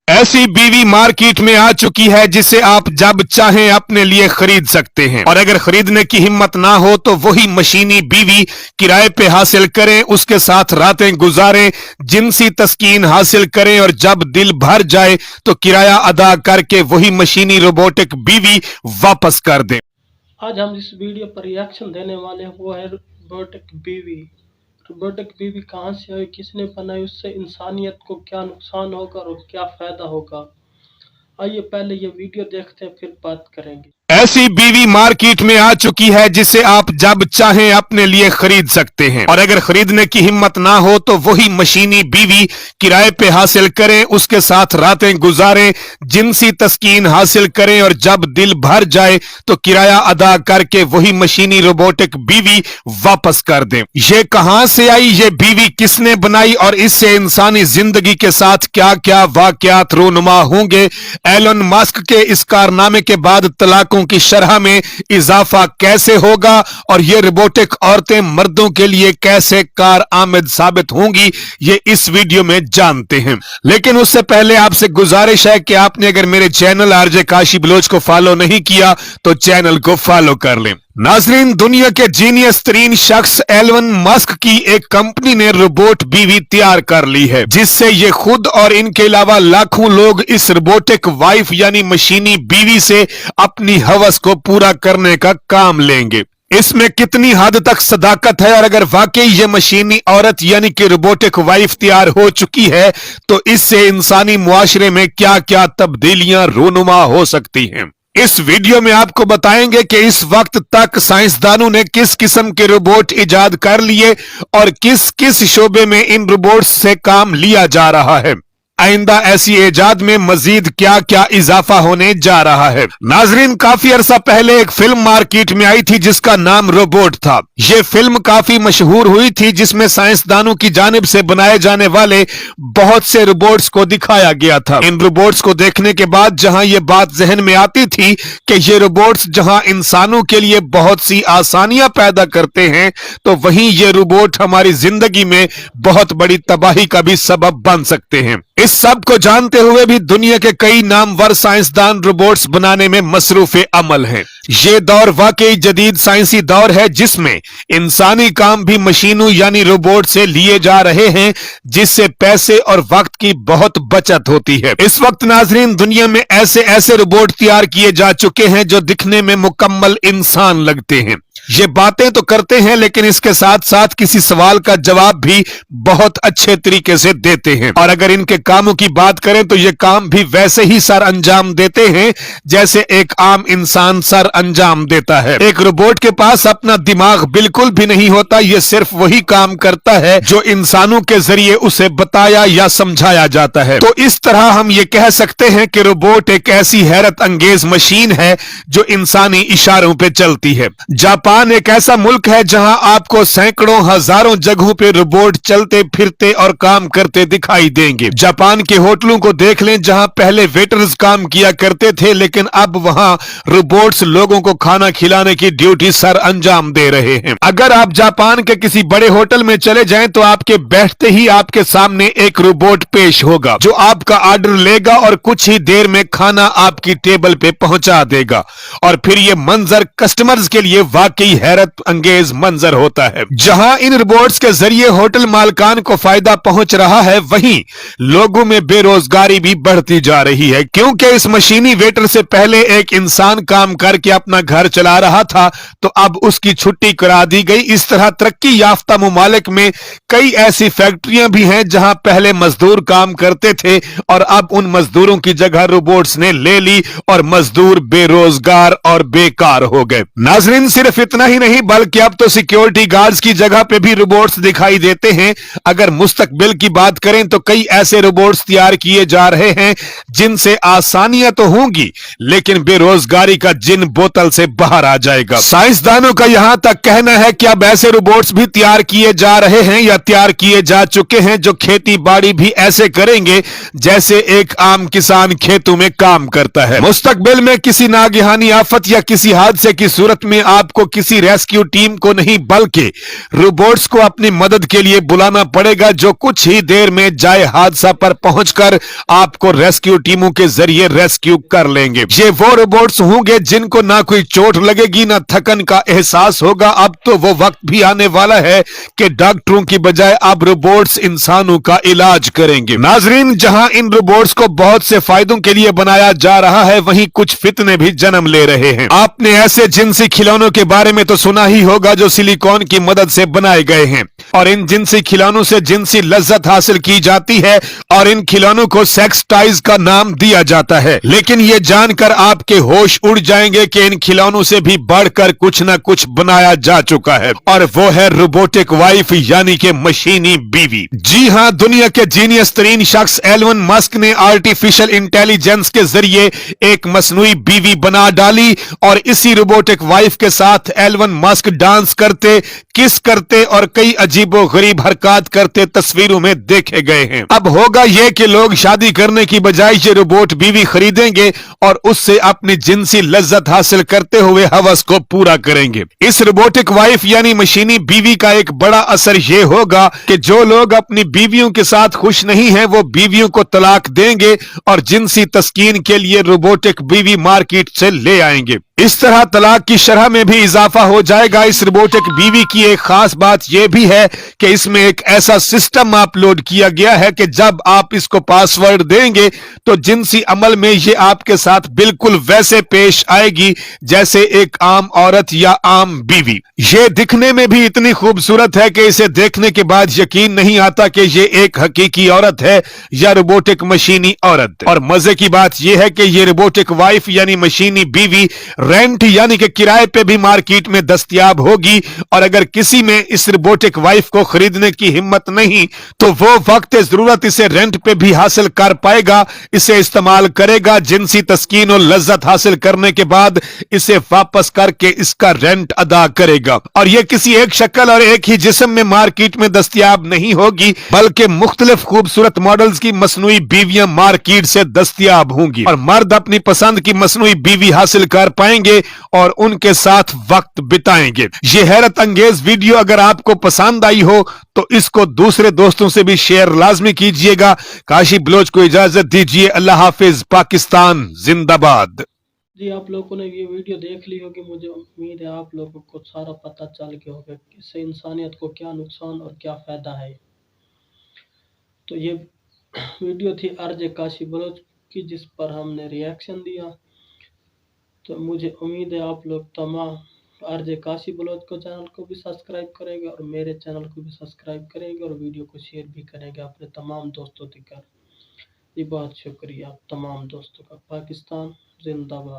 ऐसी बीवी मार्केट में आ चुकी है जिसे आप जब चाहें अपने लिए खरीद सकते हैं, और अगर खरीदने की हिम्मत ना हो तो वही मशीनी बीवी किराए पे हासिल करें, उसके साथ रातें गुजारें, जिनसी तस्कीन हासिल करें, और जब दिल भर जाए तो किराया अदा करके वही मशीनी रोबोटिक बीवी वापस कर दें। आज हम इस वीडियो पर रिएक्शन देने वाले हैं, वो है रोबोटिक बीवी। रोबोटिक बीवी कहाँ से आई, किसने बनाई, उससे इंसानियत को क्या नुकसान होगा और क्या फ़ायदा होगा। आइए पहले ये वीडियो देखते हैं, फिर बात करेंगे। ऐसी बीवी मार्केट में आ चुकी है जिसे आप जब चाहें अपने लिए खरीद सकते हैं, और अगर खरीदने की हिम्मत ना हो तो वही मशीनी बीवी किराए पे हासिल करें, उसके साथ रातें गुजारें, जिनसी तस्कीन हासिल करें, और जब दिल भर जाए तो किराया अदा करके वही मशीनी रोबोटिक बीवी वापस कर दें। ये कहां से आई, ये बीवी किसने बनाई, और इससे इंसानी जिंदगी के साथ क्या क्या वाकयात रूनुमा होंगे। एलन मस्क के इस कारनामे के बाद तलाकों की शरह में इजाफा कैसे होगा, और ये रोबोटिक औरतें मर्दों के लिए कैसे कारआमद साबित होंगी, ये इस वीडियो में जानते हैं। लेकिन उससे पहले आपसे गुजारिश है कि आपने अगर मेरे चैनल आरजे काशी बलोच को फॉलो नहीं किया तो चैनल को फॉलो कर लें। नाजरीन, दुनिया के जीनियस तरीन शख्स एलन मस्क की एक कंपनी ने रोबोट बीवी तैयार कर ली है, जिससे ये खुद और इनके अलावा लाखों लोग इस रोबोटिक वाइफ यानी मशीनी बीवी से अपनी हवस को पूरा करने का काम लेंगे। इसमें कितनी हद तक सदाकत है, और अगर वाकई ये मशीनी औरत यानी कि रोबोटिक वाइफ तैयार हो चुकी है तो इससे इंसानी मुआशरे में क्या क्या तब्दीलियां रूनुमा हो सकती हैं। इस वीडियो में आपको बताएंगे कि इस वक्त तक साइंसदानों ने किस किस्म के रोबोट इजाद कर लिए और किस किस शोबे में इन रोबोट्स से काम लिया जा रहा है। आइंदा ऐसी इजाद में मजीद क्या क्या इजाफा होने जा रहा है। नाजरीन, काफी अरसा पहले एक फिल्म मार्केट में आई थी जिसका नाम रोबोट था। ये फिल्म काफी मशहूर हुई थी, जिसमें साइंसदानों की जानिब से बनाए जाने वाले बहुत से रोबोट्स को दिखाया गया था। इन रोबोट्स को देखने के बाद जहां ये बात जहन में आती थी कि ये रोबोट्स जहां इंसानों के लिए बहुत सी आसानियां पैदा करते हैं, तो वहीं ये रोबोट हमारी जिंदगी में बहुत बड़ी तबाही का भी सबब बन सकते हैं। इस सब को जानते हुए भी दुनिया के कई नामवर साइंसदान रोबोट्स बनाने में मसरूफ अमल हैं। ये दौर वाकई जदीद साइंसी दौर है, जिसमें इंसानी काम भी मशीनों यानी रोबोट से लिए जा रहे हैं, जिससे पैसे और वक्त की बहुत बचत होती है। इस वक्त नाजरीन, दुनिया में ऐसे ऐसे रोबोट तैयार किए जा चुके हैं जो दिखने में मुकम्मल इंसान लगते हैं। ये बातें तो करते हैं, लेकिन इसके साथ साथ किसी सवाल का जवाब भी बहुत अच्छे तरीके से देते हैं, और अगर इनके कामों की बात करें तो ये काम भी वैसे ही सर अंजाम देते हैं जैसे एक आम इंसान सर अंजाम देता है। एक रोबोट के पास अपना दिमाग बिल्कुल भी नहीं होता, ये सिर्फ वही काम करता है जो इंसानों के जरिए उसे बताया या समझाया जाता है। तो इस तरह हम ये कह सकते हैं कि रोबोट एक ऐसी हैरत अंगेज मशीन है जो इंसानी इशारों पे चलती है। जापान एक ऐसा मुल्क है जहां आपको सैकड़ों हजारों जगहों पे रोबोट चलते फिरते और काम करते दिखाई देंगे। जापान के होटलों को देख लें, जहां पहले वेटर्स काम किया करते थे, लेकिन अब वहां रोबोट्स लोगों को खाना खिलाने की ड्यूटी सर अंजाम दे रहे हैं। अगर आप जापान के किसी बड़े होटल में चले जाएं तो आपके बैठते ही आपके सामने एक रोबोट पेश होगा जो आपका ऑर्डर लेगा और कुछ ही देर में खाना आपकी टेबल पे पहुंचा देगा, और फिर ये मंजर कस्टमर्स के लिए वाकई हैरत अंगेज मंजर होता है। जहां इन रोबोट्स के जरिए होटल मालकान को फायदा पहुंच रहा है, वहीं लोगों में बेरोजगारी भी बढ़ती जा रही है, क्योंकि इस मशीनी वेटर से पहले एक इंसान काम करके अपना घर चला रहा था, तो अब उसकी छुट्टी करा दी गई। इस तरह तरक्की याफ्ता मुमालिक में कई ऐसी फैक्ट्रियां भी हैं जहां पहले मजदूर काम करते थे और अब उन मजदूरों की जगह रोबोट्स ने ले ली और मजदूर बेरोजगार और बेकार हो गए। नाजरीन, सिर्फ इतना ही नहीं बल्कि अब तो सिक्योरिटी गार्ड्स की जगह पे भी रोबोट्स दिखाई देते हैं। अगर मुस्तकबिल की बात करें तो कई ऐसे रोबोट्स तैयार किए जा रहे हैं जिनसे आसानियां तो होंगी, लेकिन बेरोजगारी का जिन बोतल से बाहर आ जाएगा। साइंसदानों का यहां तक कहना है कि अब ऐसे रोबोट्स भी तैयार किए जा रहे हैं या तैयार किए जा चुके हैं जो खेती बाड़ी भी ऐसे करेंगे जैसे एक आम किसान खेतों में काम करता है। मुस्तकबिल में किसी नागहानी आफत या किसी हादसे की सूरत में आपको किसी किसी रेस्क्यू टीम को नहीं बल्कि रोबोट्स को अपनी मदद के लिए बुलाना पड़ेगा, जो कुछ ही देर में जाए हादसा पर पहुंचकर आपको रेस्क्यू टीमों के जरिए रेस्क्यू कर लेंगे। ये वो रोबोट्स होंगे जिनको ना कोई चोट लगेगी, ना थकन का एहसास होगा। अब तो वो वक्त भी आने वाला है कि डॉक्टरों की बजाय अब रोबोट्स इंसानों का इलाज करेंगे। नाजरीन, जहां इन रोबोट्स को बहुत से फायदों के लिए बनाया जा रहा है, वहीं कुछ फितने भी जन्म ले रहे हैं। आपने ऐसे जिनसी खिलौनों के बारे में तो सुना ही होगा जो सिलिकॉन की मदद से बनाए गए हैं, और इन जिनसी खिलौनों से जिनसी लज्जत हासिल की जाती है और इन खिलौनों को सेक्स टॉयज का नाम दिया जाता है। लेकिन ये जानकर आपके होश उड़ जाएंगे कि इन खिलौनों से भी बढ़कर कुछ न कुछ बनाया जा चुका है, और वो है रोबोटिक वाइफ यानी कि मशीनी बीवी। जी हां, दुनिया के जीनियस तरीन शख्स एलन मस्क ने आर्टिफिशियल इंटेलिजेंस के जरिए एक मसनूई बीवी बना डाली, और इसी रोबोटिक वाइफ के साथ एलन मस्क डांस करते, किस करते और कई अजीबो गरीब हरकत करते तस्वीरों में देखे गए हैं। अब होगा यह कि लोग शादी करने की बजाय ये रोबोट बीवी खरीदेंगे और उससे अपनी जिनसी लज्जत हासिल करते हुए हवस को पूरा करेंगे। इस रोबोटिक वाइफ यानी मशीनी बीवी का एक बड़ा असर यह होगा कि जो लोग अपनी बीवियों के साथ खुश नहीं हैं, वो बीवियों को तलाक देंगे और जिनसी तस्कीन के लिए रोबोटिक बीवी मार्केट से ले आएंगे। इस तरह तलाक की शरह में भी इजाफा हो जाएगा। इस रोबोटिक बीवी की एक खास बात यह भी है कि इसमें एक ऐसा सिस्टम अपलोड किया गया है कि जब आप इसको पासवर्ड देंगे तो जिनसी अमल में ये आपके साथ बिल्कुल वैसे पेश आएगी जैसे एक आम औरत या आम बीवी। ये दिखने में भी इतनी खूबसूरत है कि इसे देखने के बाद यकीन नहीं आता कि ये एक हकीकी औरत है या रोबोटिक मशीनी औरत। और मजे की बात यह है कि ये रोबोटिक वाइफ यानी मशीनी बीवी रेंट यानी कि किराए पे भी मार्केट में दस्तयाब होगी, और अगर किसी में इस रोबोटिक वाइफ को खरीदने की हिम्मत नहीं तो वो वक्त जरूरत इसे रेंट पे भी हासिल कर पाएगा, इसे इस्तेमाल करेगा, जिनसी तस्कीन और लज्जत हासिल करने के बाद इसे वापस करके इसका रेंट अदा करेगा। और ये किसी एक शक्ल और एक ही जिस्म में मार्केट में दस्तयाब नहीं होगी, बल्कि मुख्तलिफ खूबसूरत मॉडल्स की मसनूई बीवियां मार्केट से दस्तयाब होंगी, और मर्द अपनी पसंद की मसनूई बीवी हासिल कर पाएंगे और उनके साथ वक्त बिताएंगे। ये हैरत अंगेज वीडियो अगर आपको पसंद आई हो तो इसको दूसरे दोस्तों से भी शेयर लाजमी कीजिएगा। काशी बलोच को इजाजत दीजिए। अल्लाह हाफिज। पाकिस्तान जिंदाबाद। जी, आप लोगों ने ये वीडियो देख ली होगी, मुझे उम्मीद है आप लोगों को सारा पता चल गया होगा कि इससे इंसानियत को क्या नुकसान और क्या फ़ायदा है। तो ये वीडियो थी अर्ज काशी बलोच की, जिस पर हमने रिएक्शन दिया। तो मुझे उम्मीद है आप लोग तमाम अर्ज काशी बलोच को चैनल को भी सब्सक्राइब करेंगे और मेरे चैनल को भी सब्सक्राइब करेंगे और वीडियो को शेयर भी करेंगे अपने तमाम दोस्तों तक। जी बहुत शुक्रिया आप तमाम दोस्तों का। पाकिस्तान जिंदाबाद।